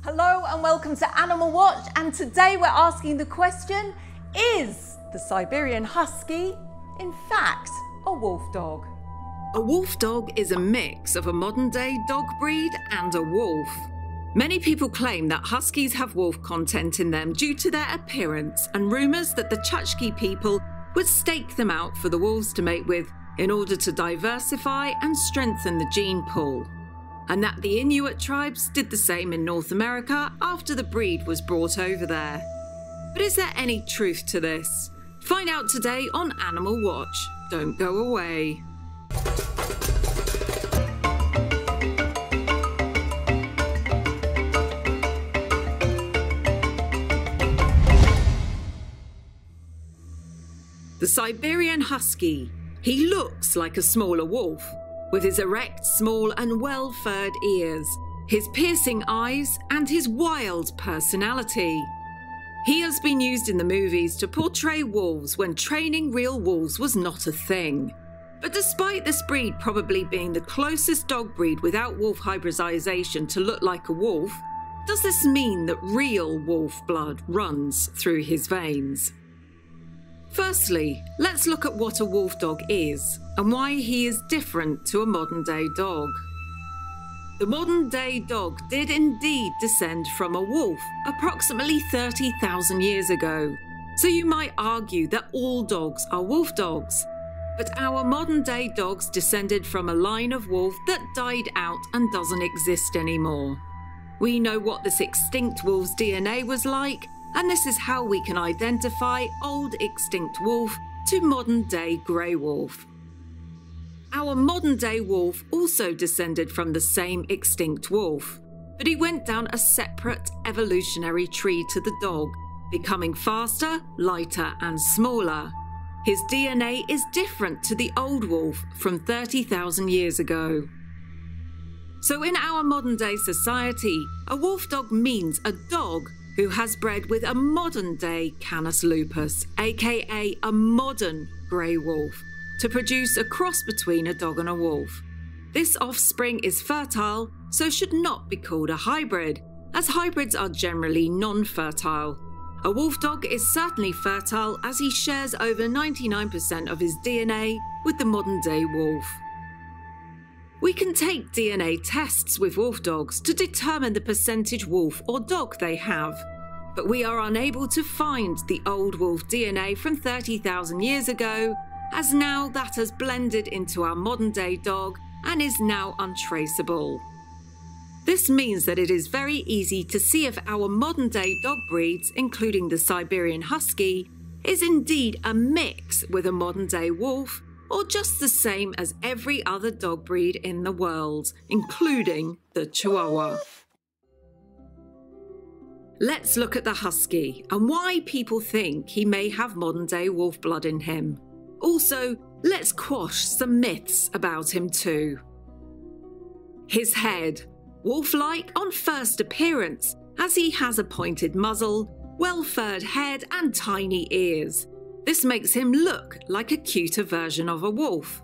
Hello and welcome to Animal Watch, and today we're asking the question, is the Siberian Husky in fact a wolf dog? A wolf dog is a mix of a modern-day dog breed and a wolf. Many people claim that huskies have wolf content in them due to their appearance and rumours that the Chukchi people would stake them out for the wolves to mate with in order to diversify and strengthen the gene pool, and that the Inuit tribes did the same in North America after the breed was brought over there. But is there any truth to this? Find out today on Animal Watch. Don't go away. The Siberian Husky. He looks like a smaller wolf, with his erect, small and well-furred ears, his piercing eyes and his wild personality. He has been used in the movies to portray wolves when training real wolves was not a thing. But despite this breed probably being the closest dog breed without wolf hybridization to look like a wolf, does this mean that real wolf blood runs through his veins? Firstly, let's look at what a wolf dog is and why he is different to a modern-day dog. The modern-day dog did indeed descend from a wolf approximately 30,000 years ago, so you might argue that all dogs are wolf dogs. But our modern-day dogs descended from a line of wolf that died out and doesn't exist anymore. We know what this extinct wolf's DNA was like, and this is how we can identify old extinct wolf to modern-day grey wolf. Our modern-day wolf also descended from the same extinct wolf, but he went down a separate evolutionary tree to the dog, becoming faster, lighter and smaller. His DNA is different to the old wolf from 30,000 years ago. So in our modern-day society, a wolf dog means a dog who has bred with a modern-day Canis lupus, aka a modern grey wolf, to produce a cross between a dog and a wolf. This offspring is fertile, so should not be called a hybrid, as hybrids are generally non-fertile. A wolf dog is certainly fertile, as he shares over 99% of his DNA with the modern-day wolf. We can take DNA tests with wolf dogs to determine the percentage wolf or dog they have, but we are unable to find the old wolf DNA from 30,000 years ago, as now that has blended into our modern-day dog and is now untraceable. This means that it is very easy to see if our modern-day dog breeds, including the Siberian Husky, is indeed a mix with a modern-day wolf, or just the same as every other dog breed in the world, including the Chihuahua. Let's look at the Husky and why people think he may have modern-day wolf blood in him. Also, let's quash some myths about him too. His head. Wolf-like on first appearance, as he has a pointed muzzle, well-furred head and tiny ears. This makes him look like a cuter version of a wolf.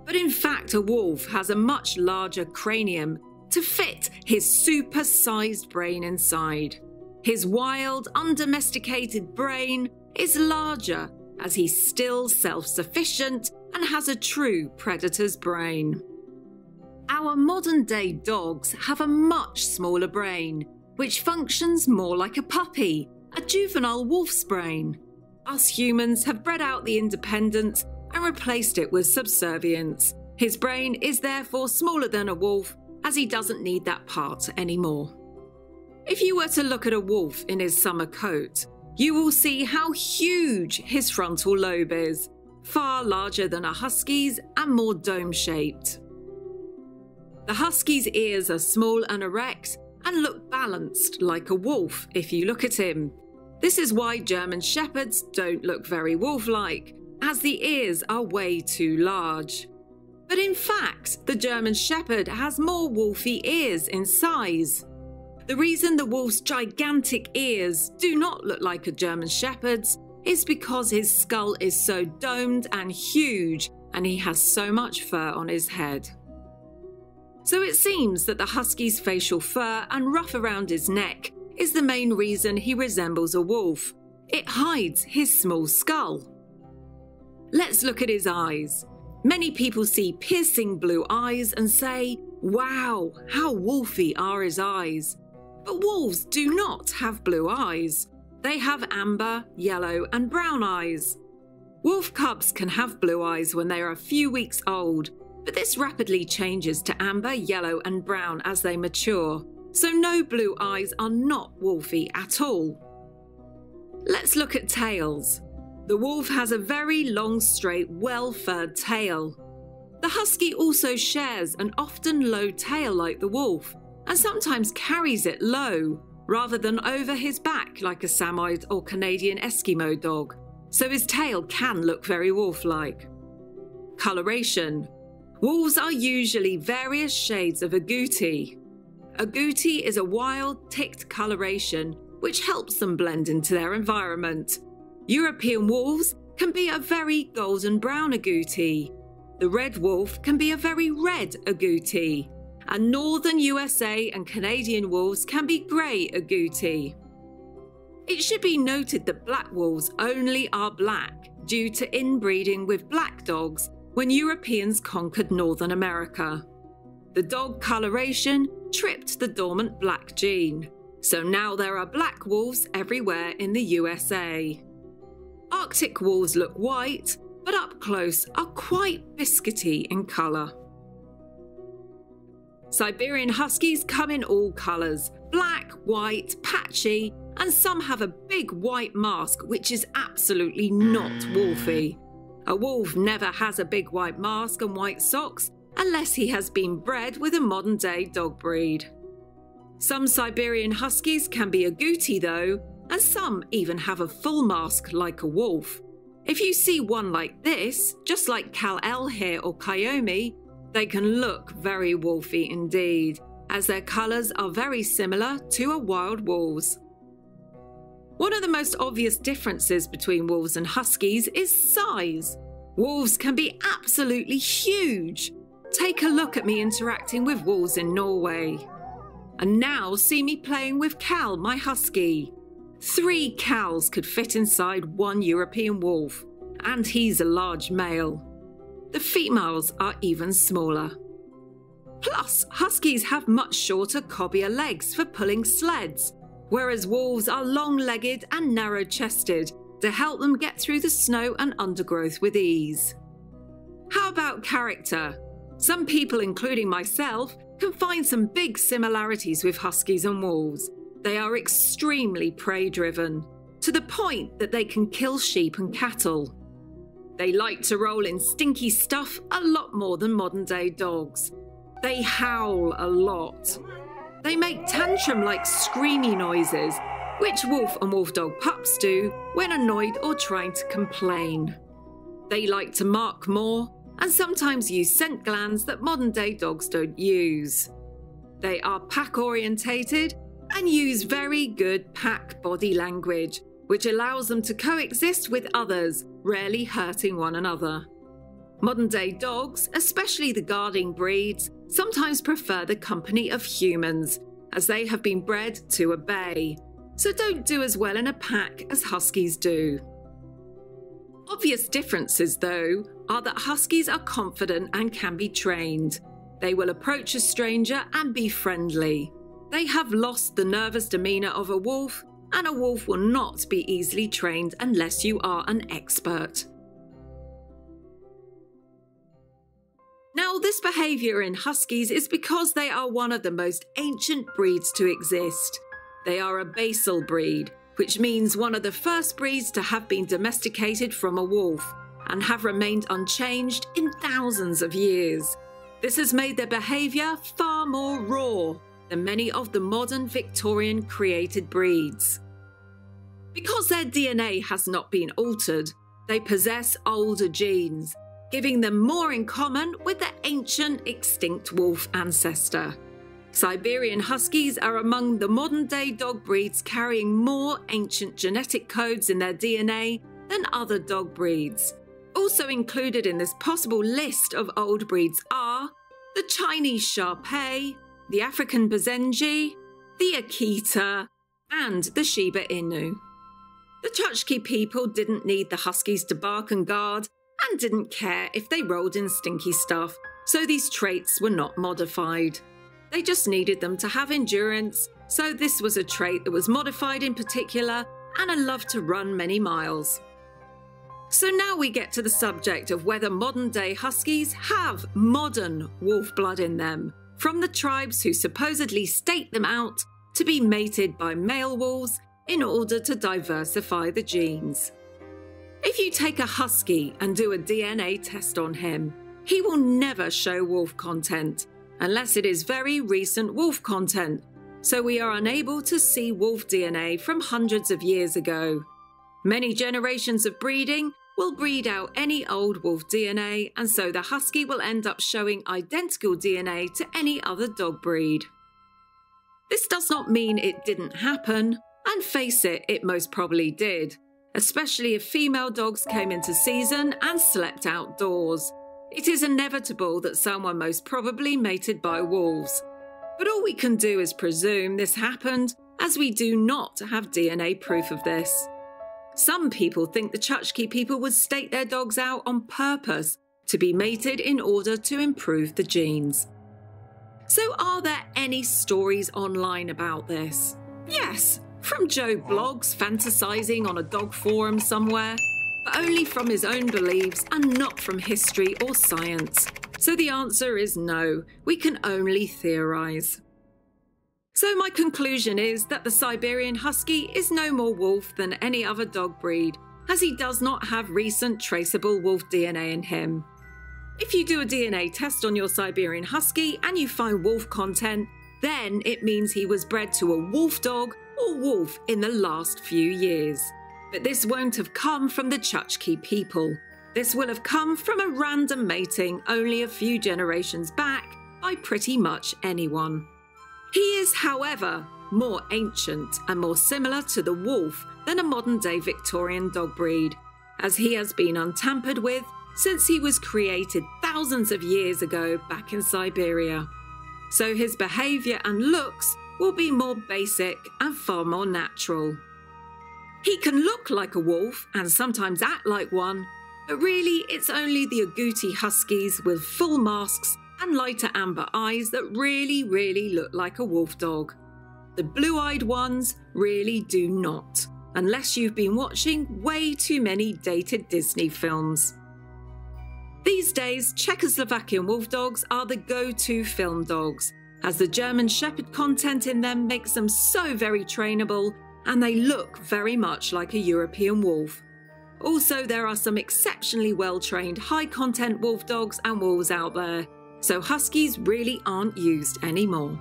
But in fact, a wolf has a much larger cranium to fit his super-sized brain inside. His wild, undomesticated brain is larger, as he's still self-sufficient and has a true predator's brain. Our modern-day dogs have a much smaller brain, which functions more like a puppy, a juvenile wolf's brain. Us humans have bred out the independence and replaced it with subservience. His brain is therefore smaller than a wolf, as he doesn't need that part anymore. If you were to look at a wolf in his summer coat, you will see how huge his frontal lobe is, far larger than a husky's and more dome-shaped. The husky's ears are small and erect and look balanced like a wolf if you look at him. This is why German shepherds don't look very wolf-like, as the ears are way too large. But in fact, the German shepherd has more wolfy ears in size. The reason the wolf's gigantic ears do not look like a German shepherd's is because his skull is so domed and huge, and he has so much fur on his head. So it seems that the husky's facial fur and ruff around his neck is the main reason he resembles a wolf. It hides his small skull. Let's look at his eyes. Many people see piercing blue eyes and say, "Wow, how wolfy are his eyes." But wolves do not have blue eyes. They have amber, yellow and brown eyes. Wolf cubs can have blue eyes when they are a few weeks old, but this rapidly changes to amber, yellow and brown as they mature, so no blue eyes are not wolfy at all. Let's look at tails. The wolf has a very long, straight, well-furred tail. The husky also shares an often low tail like the wolf, and sometimes carries it low, rather than over his back like a Samoyed or Canadian Eskimo dog, so his tail can look very wolf-like. Coloration. Wolves are usually various shades of agouti. Agouti is a wild, ticked coloration which helps them blend into their environment. European wolves can be a very golden brown agouti. The red wolf can be a very red agouti. And northern USA and Canadian wolves can be grey agouti. It should be noted that black wolves only are black due to inbreeding with black dogs when Europeans conquered Northern America. The dog coloration tripped the dormant black gene, so now there are black wolves everywhere in the USA. Arctic wolves look white, but up close are quite biscuity in colour. Siberian Huskies come in all colours, black, white, patchy, and some have a big white mask which is absolutely not wolfy. A wolf never has a big white mask and white socks unless he has been bred with a modern-day dog breed. Some Siberian Huskies can be agouti though, and some even have a full mask like a wolf. If you see one like this, just like Kal-El here or Kyomi, they can look very wolfy indeed, as their colours are very similar to a wild wolf's. One of the most obvious differences between wolves and huskies is size. Wolves can be absolutely huge. Take a look at me interacting with wolves in Norway. And now see me playing with Cal, my husky. 3 Cals could fit inside one European wolf, and he's a large male. The females are even smaller. Plus, huskies have much shorter, cobbier legs for pulling sleds, whereas wolves are long-legged and narrow-chested to help them get through the snow and undergrowth with ease. How about character? Some people, including myself, can find some big similarities with huskies and wolves. They are extremely prey-driven, to the point that they can kill sheep and cattle. They like to roll in stinky stuff a lot more than modern-day dogs. They howl a lot. They make tantrum-like screamy noises, which wolf and wolfdog pups do when annoyed or trying to complain. They like to mark more and sometimes use scent glands that modern-day dogs don't use. They are pack-orientated and use very good pack body language, which allows them to coexist with others, rarely hurting one another. Modern-day dogs, especially the guarding breeds, sometimes prefer the company of humans, as they have been bred to obey, so don't do as well in a pack as huskies do. Obvious differences, though, are that huskies are confident and can be trained. They will approach a stranger and be friendly. They have lost the nervous demeanour of a wolf, and a wolf will not be easily trained unless you are an expert. Now, this behaviour in huskies is because they are one of the most ancient breeds to exist. They are a basal breed, which means one of the first breeds to have been domesticated from a wolf, and have remained unchanged in thousands of years. This has made their behaviour far more raw than many of the modern Victorian created breeds. Because their DNA has not been altered, they possess older genes, giving them more in common with their ancient extinct wolf ancestor. Siberian Huskies are among the modern-day dog breeds carrying more ancient genetic codes in their DNA than other dog breeds. Also included in this possible list of old breeds are the Chinese Shar-Pei, the African Basenji, the Akita, and the Shiba Inu. The Chukchi people didn't need the Huskies to bark and guard, and didn't care if they rolled in stinky stuff, so these traits were not modified. They just needed them to have endurance, so this was a trait that was modified in particular, and a love to run many miles. So now we get to the subject of whether modern-day Huskies have modern wolf blood in them, from the tribes who supposedly staked them out to be mated by male wolves in order to diversify the genes. If you take a Husky and do a DNA test on him, he will never show wolf content, unless it is very recent wolf content, so we are unable to see wolf DNA from hundreds of years ago. Many generations of breeding will breed out any old wolf DNA, and so the Husky will end up showing identical DNA to any other dog breed. This does not mean it didn't happen, and face it, it most probably did, especially if female dogs came into season and slept outdoors. It is inevitable that some were most probably mated by wolves. But all we can do is presume this happened, as we do not have DNA proof of this. Some people think the Chukchi people would stake their dogs out on purpose to be mated in order to improve the genes. So are there any stories online about this? Yes, from Joe Blogs fantasizing on a dog forum somewhere, but only from his own beliefs and not from history or science. So the answer is no, we can only theorize. So my conclusion is that the Siberian Husky is no more wolf than any other dog breed, as he does not have recent traceable wolf DNA in him. If you do a DNA test on your Siberian Husky and you find wolf content, then it means he was bred to a wolf dog or wolf in the last few years. But this won't have come from the Chukchi people. This will have come from a random mating only a few generations back by pretty much anyone. He is, however, more ancient and more similar to the wolf than a modern-day Victorian dog breed, as he has been untampered with since he was created thousands of years ago back in Siberia. So his behaviour and looks will be more basic and far more natural. He can look like a wolf and sometimes act like one, but really it's only the agouti Huskies with full masks and lighter amber eyes that really look like a wolf dog. The blue-eyed ones really do not, unless you've been watching way too many dated Disney films. These days, Czechoslovakian wolf dogs are the go-to film dogs, as the German Shepherd content in them makes them so very trainable and they look very much like a European wolf. Also, there are some exceptionally well-trained high-content wolf dogs and wolves out there, so Huskies really aren't used anymore.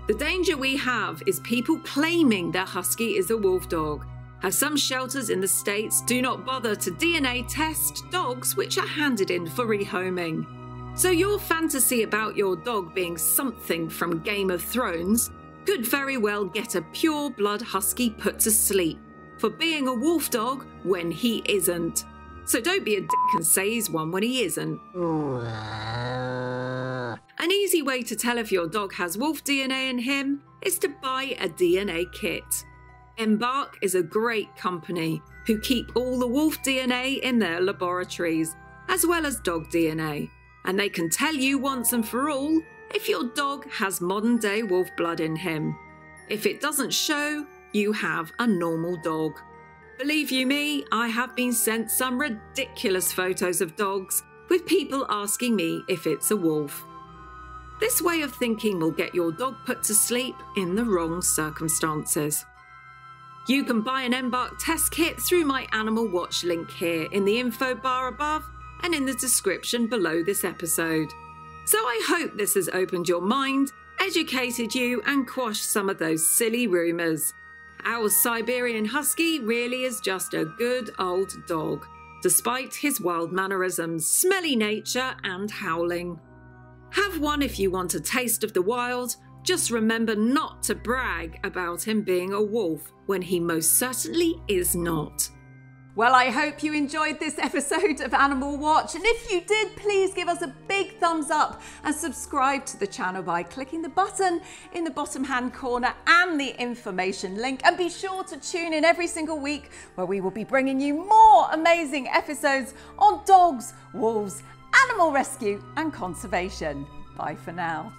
The danger we have is people claiming their Husky is a wolf dog, as some shelters in the States do not bother to DNA test dogs which are handed in for rehoming. So your fantasy about your dog being something from Game of Thrones could very well get a pure blood Husky put to sleep for being a wolf dog when he isn't. So don't be a dick and say he's one when he isn't. An easy way to tell if your dog has wolf DNA in him is to buy a DNA kit. Embark is a great company who keep all the wolf DNA in their laboratories, as well as dog DNA, and they can tell you once and for all if your dog has modern-day wolf blood in him. If it doesn't show, you have a normal dog. Believe you me, I have been sent some ridiculous photos of dogs with people asking me if it's a wolf. This way of thinking will get your dog put to sleep in the wrong circumstances. You can buy an Embark test kit through my Animal Watch link here in the info bar above and in the description below this episode. So I hope this has opened your mind, educated you and quashed some of those silly rumours. Our Siberian Husky really is just a good old dog, despite his wild mannerisms, smelly nature and howling. Have one if you want a taste of the wild. Just remember not to brag about him being a wolf when he most certainly is not. Well, I hope you enjoyed this episode of Animal Watch, and if you did, please give us a big thumbs up and subscribe to the channel by clicking the button in the bottom hand corner and the information link, and be sure to tune in every single week where we will be bringing you more amazing episodes on dogs, wolves, animal rescue and conservation. Bye for now.